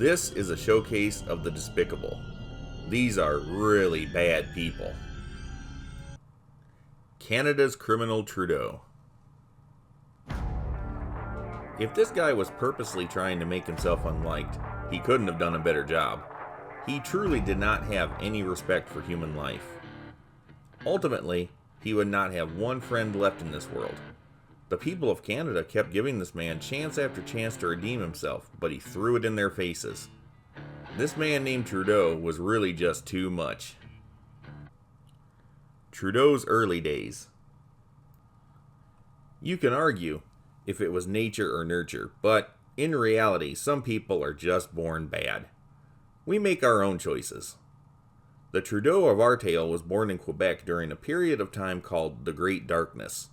This is a showcase of the despicable. These are really bad people. Canada's criminal Trudeau. If this guy was purposely trying to make himself unliked, he couldn't have done a better job. He truly did not have any respect for human life. Ultimately, he would not have one friend left in this world. The people of Canada kept giving this man chance after chance to redeem himself, but he threw it in their faces. This man named Trudeau was really just too much. Trudeau's early days. You can argue if it was nature or nurture, but in reality, some people are just born bad. We make our own choices. The Trudeau of our tale was born in Quebec during a period of time called the Great Darkness.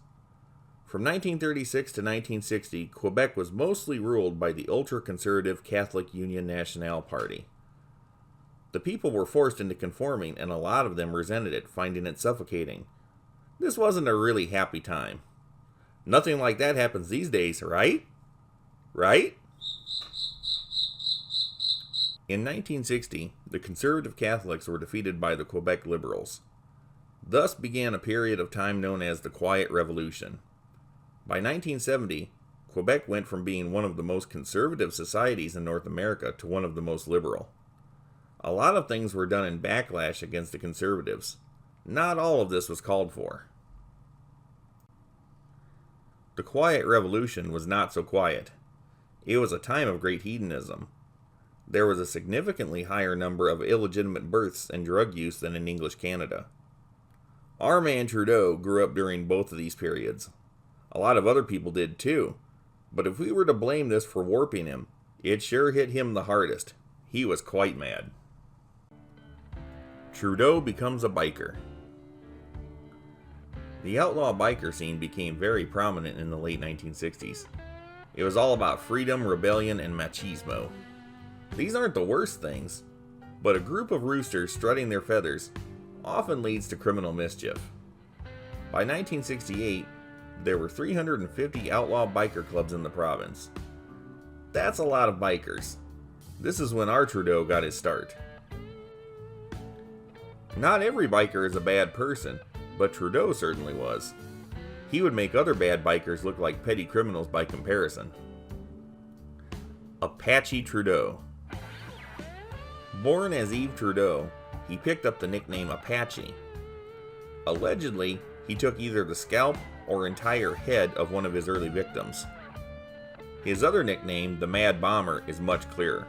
From 1936 to 1960, Quebec was mostly ruled by the ultra-conservative Catholic Union Nationale Party. The people were forced into conforming, and a lot of them resented it, finding it suffocating. This wasn't a really happy time. Nothing like that happens these days, right? Right? In 1960, the conservative Catholics were defeated by the Quebec Liberals. Thus began a period of time known as the Quiet Revolution. By 1970, Quebec went from being one of the most conservative societies in North America to one of the most liberal. A lot of things were done in backlash against the conservatives. Not all of this was called for. The Quiet Revolution was not so quiet. It was a time of great hedonism. There was a significantly higher number of illegitimate births and drug use than in English Canada. Our man Trudeau grew up during both of these periods. A lot of other people did too, but if we were to blame this for warping him, it sure hit him the hardest. He was quite mad. Trudeau becomes a biker. The outlaw biker scene became very prominent in the late 1960s. It was all about freedom, rebellion, and machismo. These aren't the worst things, but a group of roosters strutting their feathers often leads to criminal mischief. By 1968, there were 350 outlaw biker clubs in the province. That's a lot of bikers. This is when our Trudeau got his start. Not every biker is a bad person, but Trudeau certainly was. He would make other bad bikers look like petty criminals by comparison. Apache Trudeau. Born as Yves Trudeau, he picked up the nickname Apache. Allegedly, he took either the scalp or entire head of one of his early victims. His other nickname, the Mad Bomber, is much clearer.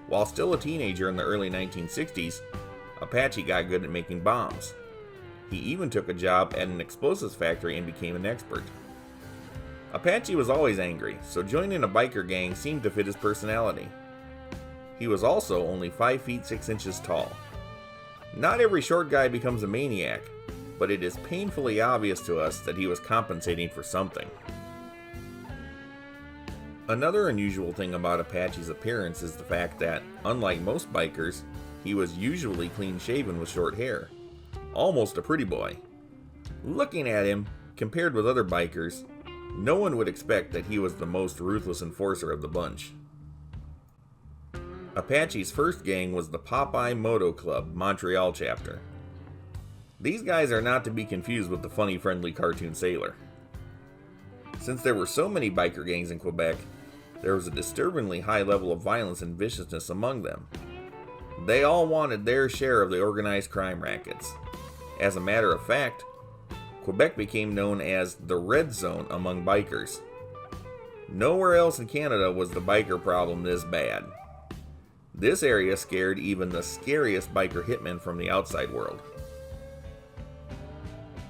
While still a teenager in the early 1960s, Apache got good at making bombs. He even took a job at an explosives factory and became an expert. Apache was always angry, so joining a biker gang seemed to fit his personality. He was also only 5 feet 6 inches tall. Not every short guy becomes a maniac, but it is painfully obvious to us that he was compensating for something. Another unusual thing about Apache's appearance is the fact that, unlike most bikers, he was usually clean-shaven with short hair. Almost a pretty boy. Looking at him, compared with other bikers, no one would expect that he was the most ruthless enforcer of the bunch. Apache's first gang was the Popeye Moto Club Montreal chapter. These guys are not to be confused with the funny, friendly cartoon sailor. Since there were so many biker gangs in Quebec, there was a disturbingly high level of violence and viciousness among them. They all wanted their share of the organized crime rackets. As a matter of fact, Quebec became known as the Red Zone among bikers. Nowhere else in Canada was the biker problem this bad. This area scared even the scariest biker hitmen from the outside world.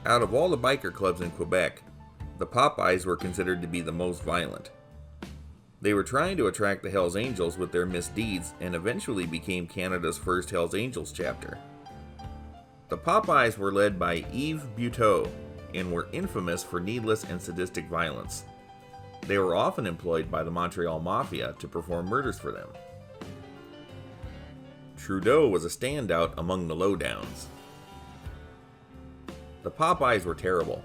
Out of all the biker clubs in Quebec, the Popeyes were considered to be the most violent. They were trying to attract the Hells Angels with their misdeeds and eventually became Canada's first Hells Angels chapter. The Popeyes were led by Yves Buteau and were infamous for needless and sadistic violence. They were often employed by the Montreal Mafia to perform murders for them. Trudeau was a standout among the lowdowns. The Popeyes were terrible.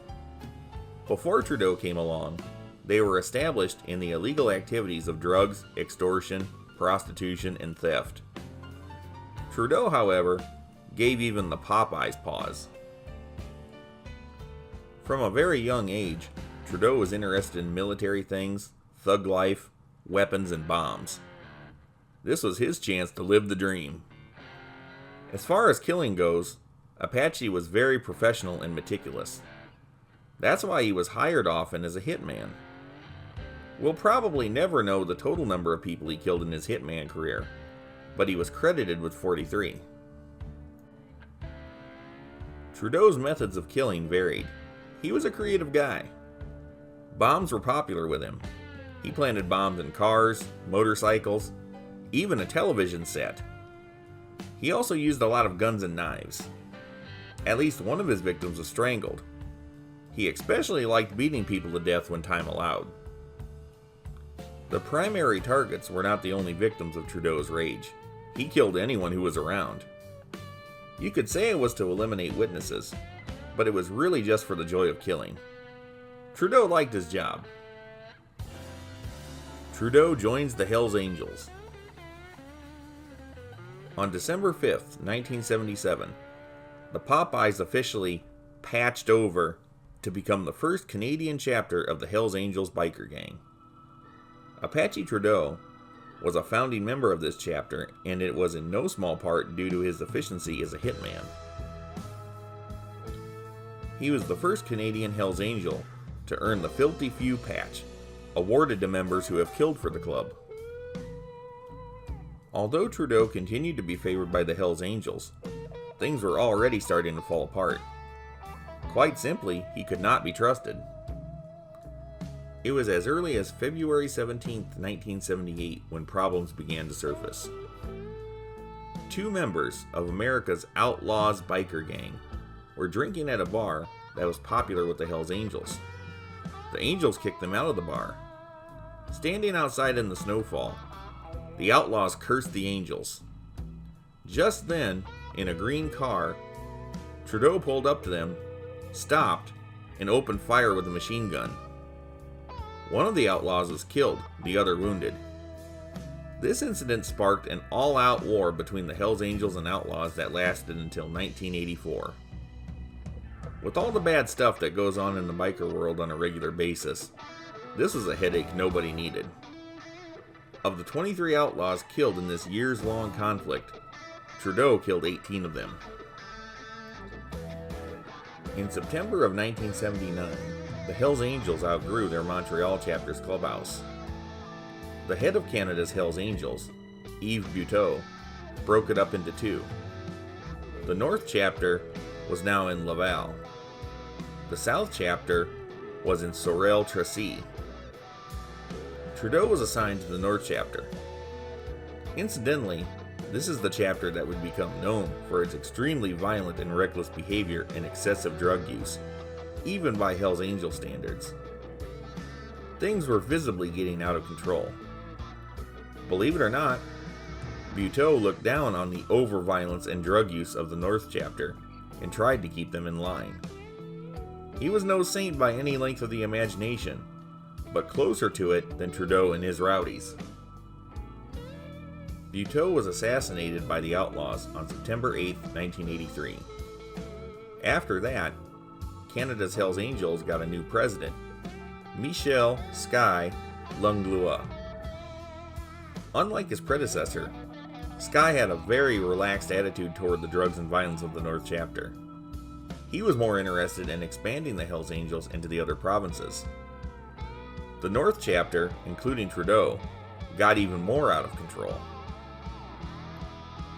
Before Trudeau came along, they were established in the illegal activities of drugs, extortion, prostitution, and theft. Trudeau, however, gave even the Popeyes pause. From a very young age, Trudeau was interested in military things, thug life, weapons, and bombs. This was his chance to live the dream. As far as killing goes, Apache was very professional and meticulous. That's why he was hired often as a hitman. We'll probably never know the total number of people he killed in his hitman career, but he was credited with 43. Trudeau's methods of killing varied. He was a creative guy. Bombs were popular with him. He planted bombs in cars, motorcycles, even a television set. He also used a lot of guns and knives. At least one of his victims was strangled. He especially liked beating people to death when time allowed. The primary targets were not the only victims of Trudeau's rage. He killed anyone who was around. You could say it was to eliminate witnesses, but it was really just for the joy of killing. Trudeau liked his job. Trudeau joins the Hells Angels. On December 5th, 1977, the Popeyes officially patched over to become the first Canadian chapter of the Hells Angels biker gang. Apache Trudeau was a founding member of this chapter, and it was in no small part due to his efficiency as a hitman. He was the first Canadian Hells Angel to earn the Filthy Few patch, awarded to members who have killed for the club. Although Trudeau continued to be favored by the Hells Angels, things were already starting to fall apart. Quite simply, he could not be trusted. It was as early as February 17, 1978, when problems began to surface. Two members of America's Outlaws biker gang were drinking at a bar that was popular with the Hells Angels. The Angels kicked them out of the bar. Standing outside in the snowfall, the Outlaws cursed the Angels. Just then, in a green car, Trudeau pulled up to them, stopped, and opened fire with a machine gun. One of the Outlaws was killed, the other wounded. This incident sparked an all-out war between the Hells Angels and Outlaws that lasted until 1984. With all the bad stuff that goes on in the biker world on a regular basis, this was a headache nobody needed. Of the 23 outlaws killed in this years-long conflict, Trudeau killed 18 of them. In September of 1979, the Hells Angels outgrew their Montreal chapter's clubhouse. The head of Canada's Hells Angels, Yves Buteau, broke it up into two. The North chapter was now in Laval. The South chapter was in Sorel-Tracy. Trudeau was assigned to the North chapter. Incidentally, this is the chapter that would become known for its extremely violent and reckless behavior and excessive drug use, even by Hells Angel standards. Things were visibly getting out of control. Believe it or not, Buteau looked down on the over-violence and drug use of the North chapter and tried to keep them in line. He was no saint by any length of the imagination, but closer to it than Trudeau and his rowdies. Buteau was assassinated by the Outlaws on September 8, 1983. After that, Canada's Hells Angels got a new president, Michel Sky Langlois. Unlike his predecessor, Sky had a very relaxed attitude toward the drugs and violence of the North chapter. He was more interested in expanding the Hells Angels into the other provinces. The North chapter, including Trudeau, got even more out of control.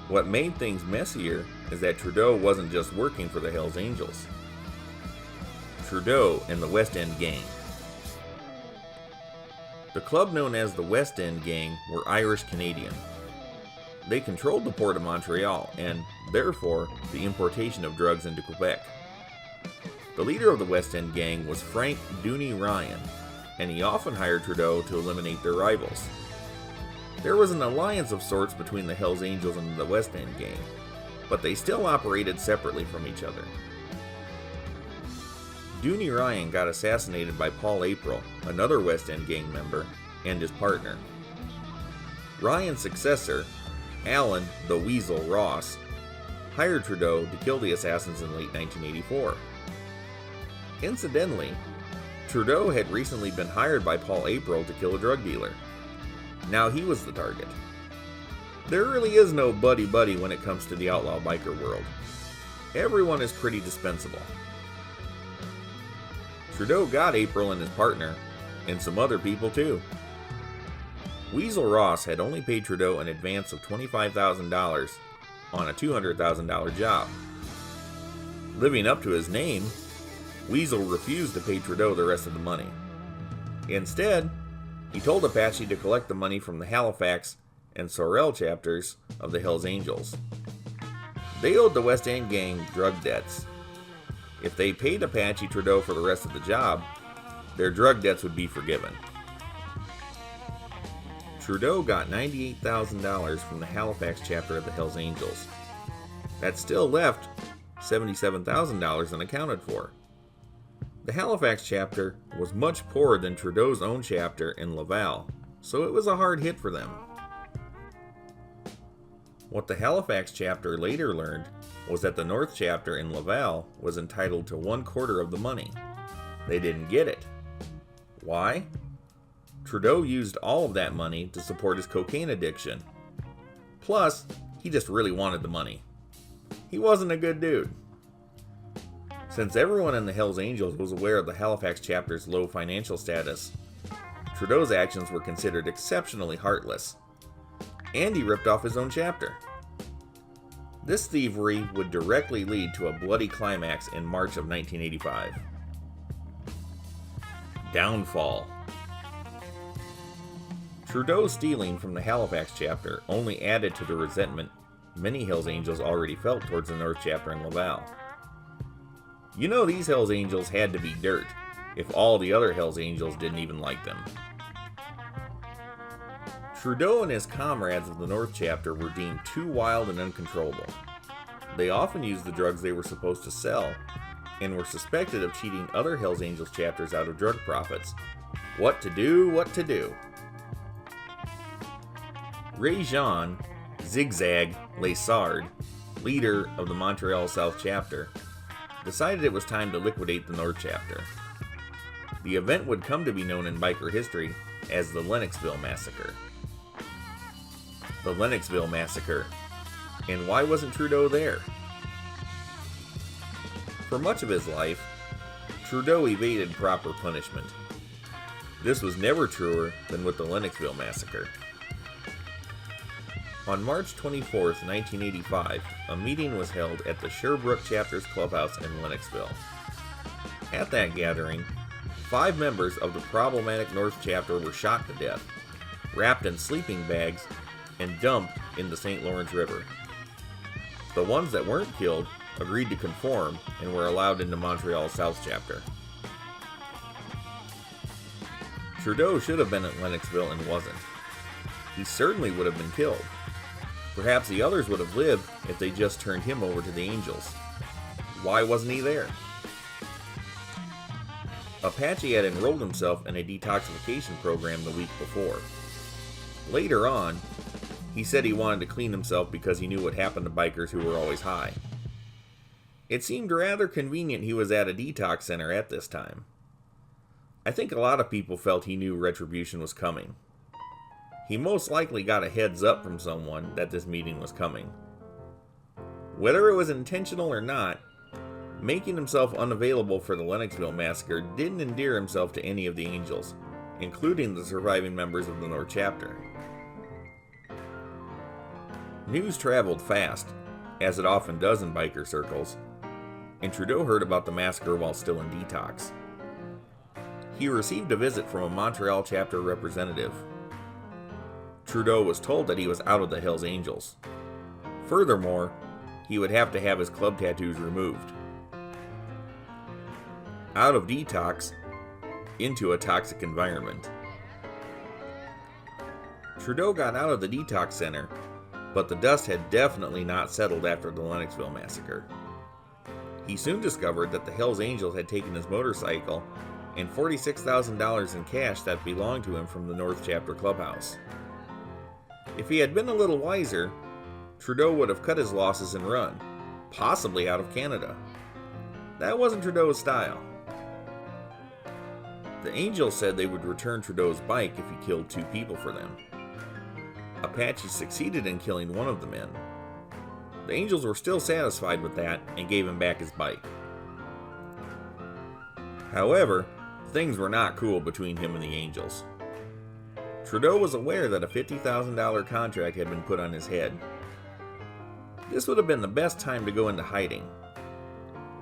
What made things messier is that Trudeau wasn't just working for the Hells Angels. Trudeau and the West End Gang. The club known as the West End Gang were Irish-Canadian. They controlled the port of Montreal and, therefore, the importation of drugs into Quebec. The leader of the West End Gang was Frank Dooney Ryan, and he often hired Trudeau to eliminate their rivals. There was an alliance of sorts between the Hells Angels and the West End Gang, but they still operated separately from each other. Dooney Ryan got assassinated by Paul April, another West End Gang member, and his partner. Ryan's successor, Alan the Weasel Ross, hired Trudeau to kill the assassins in late 1984. Incidentally, Trudeau had recently been hired by Paul April to kill a drug dealer. Now he was the target. There really is no buddy-buddy when it comes to the outlaw biker world. Everyone is pretty dispensable. Trudeau got April and his partner, and some other people too. Weasel Ross had only paid Trudeau an advance of $25,000 on a $200,000 job. Living up to his name, Weasel refused to pay Trudeau the rest of the money. Instead, he told Apache to collect the money from the Halifax and Sorel chapters of the Hells Angels. They owed the West End gang drug debts. If they paid Apache Trudeau for the rest of the job, their drug debts would be forgiven. Trudeau got $98,000 from the Halifax chapter of the Hells Angels. That still left $77,000 unaccounted for. The Halifax chapter was much poorer than Trudeau's own chapter in Laval, so it was a hard hit for them. What the Halifax chapter later learned was that the North chapter in Laval was entitled to 1/4 of the money. They didn't get it. Why? Trudeau used all of that money to support his cocaine addiction. Plus, he just really wanted the money. He wasn't a good dude. Since everyone in the Hells Angels was aware of the Halifax chapter's low financial status, Trudeau's actions were considered exceptionally heartless, and he ripped off his own chapter. This thievery would directly lead to a bloody climax in March of 1985. Downfall. Trudeau's stealing from the Halifax chapter only added to the resentment many Hells Angels already felt towards the North chapter in Laval. You know these Hells Angels had to be dirt, if all the other Hells Angels didn't even like them. Trudeau and his comrades of the North chapter were deemed too wild and uncontrollable. They often used the drugs they were supposed to sell, and were suspected of cheating other Hells Angels chapters out of drug profits. What to do, what to do. Ray Jean Zigzag Lessard, leader of the Montreal South chapter, decided it was time to liquidate the North chapter. The event would come to be known in biker history as the Lennoxville Massacre. The Lennoxville Massacre. And why wasn't Trudeau there? For much of his life, Trudeau evaded proper punishment. This was never truer than with the Lennoxville Massacre. On March 24, 1985, a meeting was held at the Sherbrooke Chapter's clubhouse in Lennoxville. At that gathering, 5 members of the problematic North Chapter were shot to death, wrapped in sleeping bags, and dumped in the St. Lawrence River. The ones that weren't killed agreed to conform and were allowed into Montreal's South Chapter. Trudeau should have been at Lennoxville and wasn't. He certainly would have been killed. Perhaps the others would have lived if they just turned him over to the Angels. Why wasn't he there? Apache had enrolled himself in a detoxification program the week before. Later on, he said he wanted to clean himself because he knew what happened to bikers who were always high. It seemed rather convenient he was at a detox center at this time. I think a lot of people felt he knew retribution was coming. He most likely got a heads up from someone that this meeting was coming. Whether it was intentional or not, making himself unavailable for the Lennoxville Massacre didn't endear himself to any of the Angels, including the surviving members of the North Chapter. News traveled fast, as it often does in biker circles, and Trudeau heard about the massacre while still in detox. He received a visit from a Montreal chapter representative. Trudeau was told that he was out of the Hells Angels. Furthermore, he would have to have his club tattoos removed. Out of detox, into a toxic environment. Trudeau got out of the detox center, but the dust had definitely not settled after the Lennoxville Massacre. He soon discovered that the Hells Angels had taken his motorcycle and $46,000 in cash that belonged to him from the North Chapter clubhouse. If he had been a little wiser, Trudeau would have cut his losses and run, possibly out of Canada. That wasn't Trudeau's style. The Angels said they would return Trudeau's bike if he killed 2 people for them. Apache succeeded in killing one of the men. The Angels were still satisfied with that and gave him back his bike. However, things were not cool between him and the Angels. Trudeau was aware that a $50,000 contract had been put on his head. This would have been the best time to go into hiding.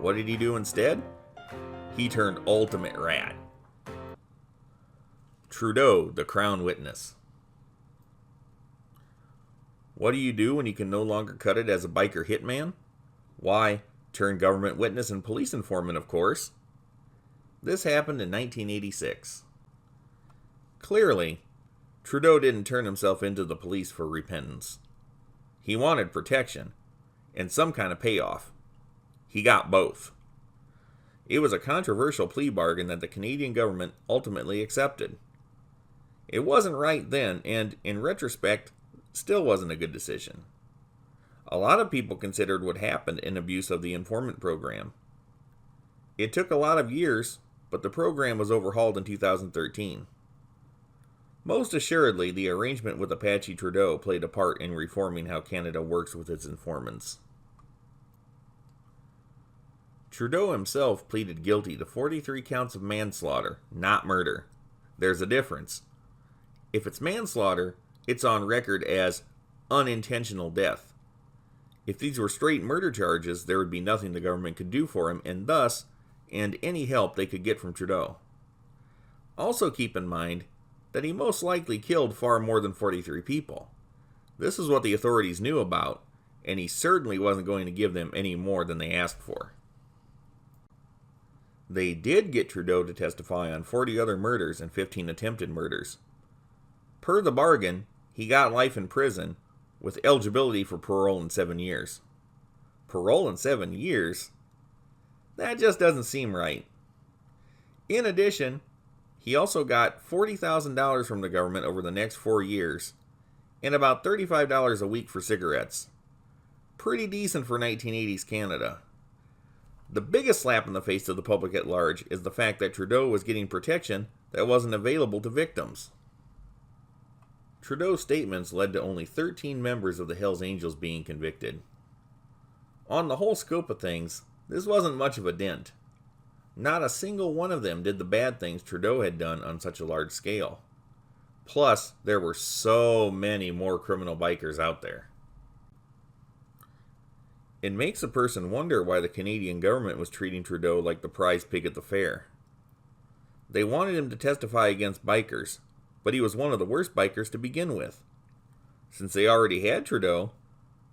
What did he do instead? He turned ultimate rat. Trudeau, the Crown Witness. What do you do when you can no longer cut it as a biker hitman? Why, turn government witness and police informant, of course. This happened in 1986. Clearly, Trudeau didn't turn himself into the police for repentance. He wanted protection and some kind of payoff. He got both. It was a controversial plea bargain that the Canadian government ultimately accepted. It wasn't right then, and in retrospect, still wasn't a good decision. A lot of people considered what happened an abuse of the informant program. It took a lot of years, but the program was overhauled in 2013. Most assuredly, the arrangement with Apache Trudeau played a part in reforming how Canada works with its informants. Trudeau himself pleaded guilty to 43 counts of manslaughter, not murder. There's a difference. If it's manslaughter, it's on record as unintentional death. If these were straight murder charges, there would be nothing the government could do for him, and thus, and any help they could get from Trudeau. Also keep in mind that he most likely killed far more than 43 people. This is what the authorities knew about, and he certainly wasn't going to give them any more than they asked for. They did get Trudeau to testify on 40 other murders and 15 attempted murders. Per the bargain, he got life in prison with eligibility for parole in 7 years. Parole in 7 years? That just doesn't seem right. In addition, he also got $40,000 from the government over the next 4 years, and about $35 a week for cigarettes. Pretty decent for 1980s Canada. The biggest slap in the face to the public at large is the fact that Trudeau was getting protection that wasn't available to victims. Trudeau's statements led to only 13 members of the Hells Angels being convicted. On the whole scope of things, this wasn't much of a dent. Not a single one of them did the bad things Trudeau had done on such a large scale. Plus, there were so many more criminal bikers out there. It makes a person wonder why the Canadian government was treating Trudeau like the prize pig at the fair. They wanted him to testify against bikers, but he was one of the worst bikers to begin with. Since they already had Trudeau,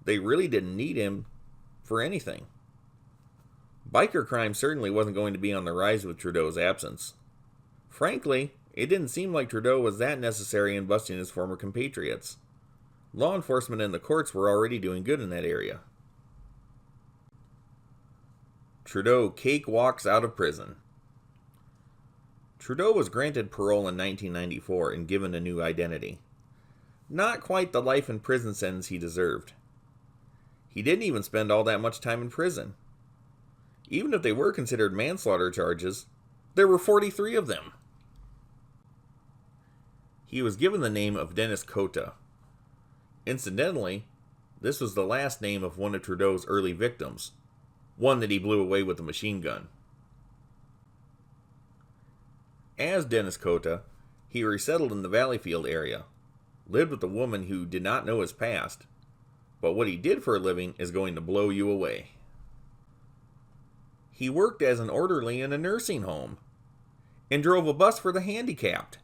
they really didn't need him for anything. Biker crime certainly wasn't going to be on the rise with Trudeau's absence. Frankly, it didn't seem like Trudeau was that necessary in busting his former compatriots. Law enforcement and the courts were already doing good in that area. Trudeau cakewalks out of prison. Trudeau was granted parole in 1994 and given a new identity. Not quite the life in prison sentence he deserved. He didn't even spend all that much time in prison. Even if they were considered manslaughter charges, there were 43 of them. He was given the name of Dennis Cota. Incidentally, this was the last name of one of Trudeau's early victims, one that he blew away with a machine gun. As Dennis Cota, he resettled in the Valleyfield area, lived with a woman who did not know his past, but what he did for a living is going to blow you away. He worked as an orderly in a nursing home and drove a bus for the handicapped.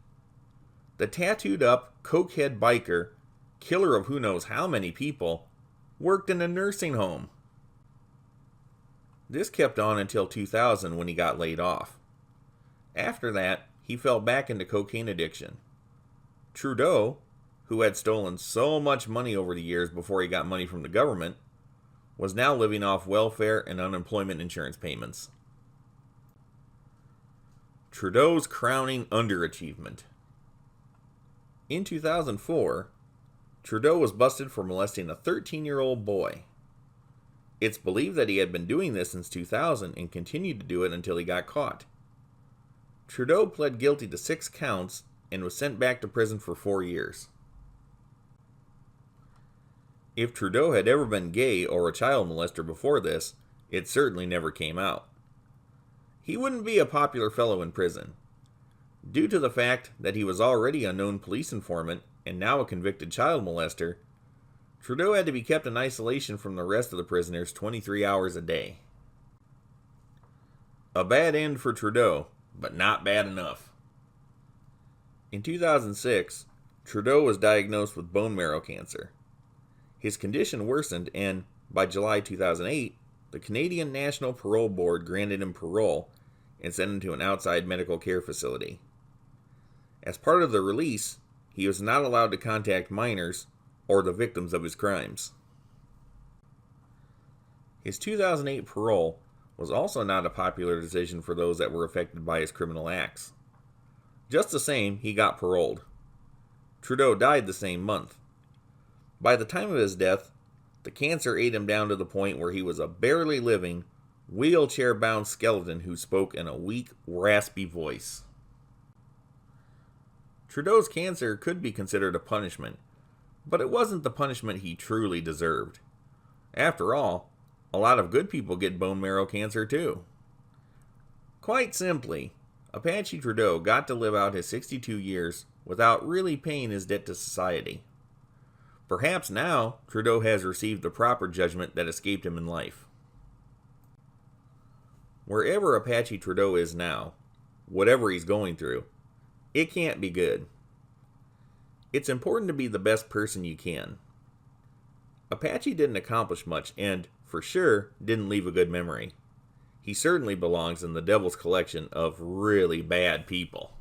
The tattooed up, cokehead biker, killer of who knows how many people, worked in a nursing home. This kept on until 2000 when he got laid off. After that, he fell back into cocaine addiction. Trudeau, who had stolen so much money over the years before he got money from the government, was now living off welfare and unemployment insurance payments. Trudeau's crowning underachievement. In 2004, Trudeau was busted for molesting a 13-year-old boy. It's believed that he had been doing this since 2000 and continued to do it until he got caught. Trudeau pled guilty to 6 counts and was sent back to prison for 4 years. If Trudeau had ever been gay or a child molester before this, it certainly never came out. He wouldn't be a popular fellow in prison. Due to the fact that he was already a known police informant and now a convicted child molester, Trudeau had to be kept in isolation from the rest of the prisoners 23 hours a day. A bad end for Trudeau, but not bad enough. In 2006, Trudeau was diagnosed with bone marrow cancer. His condition worsened and, by July 2008, the Canadian National Parole Board granted him parole and sent him to an outside medical care facility. As part of the release, he was not allowed to contact minors or the victims of his crimes. His 2008 parole was also not a popular decision for those that were affected by his criminal acts. Just the same, he got paroled. Trudeau died the same month. By the time of his death, the cancer ate him down to the point where he was a barely living, wheelchair-bound skeleton who spoke in a weak, raspy voice. Trudeau's cancer could be considered a punishment, but it wasn't the punishment he truly deserved. After all, a lot of good people get bone marrow cancer too. Quite simply, Apache Trudeau got to live out his 62 years without really paying his debt to society. Perhaps now Trudeau has received the proper judgment that escaped him in life. Wherever Apache Trudeau is now, whatever he's going through, it can't be good. It's important to be the best person you can. Apache didn't accomplish much and, for sure, didn't leave a good memory. He certainly belongs in the devil's collection of really bad people.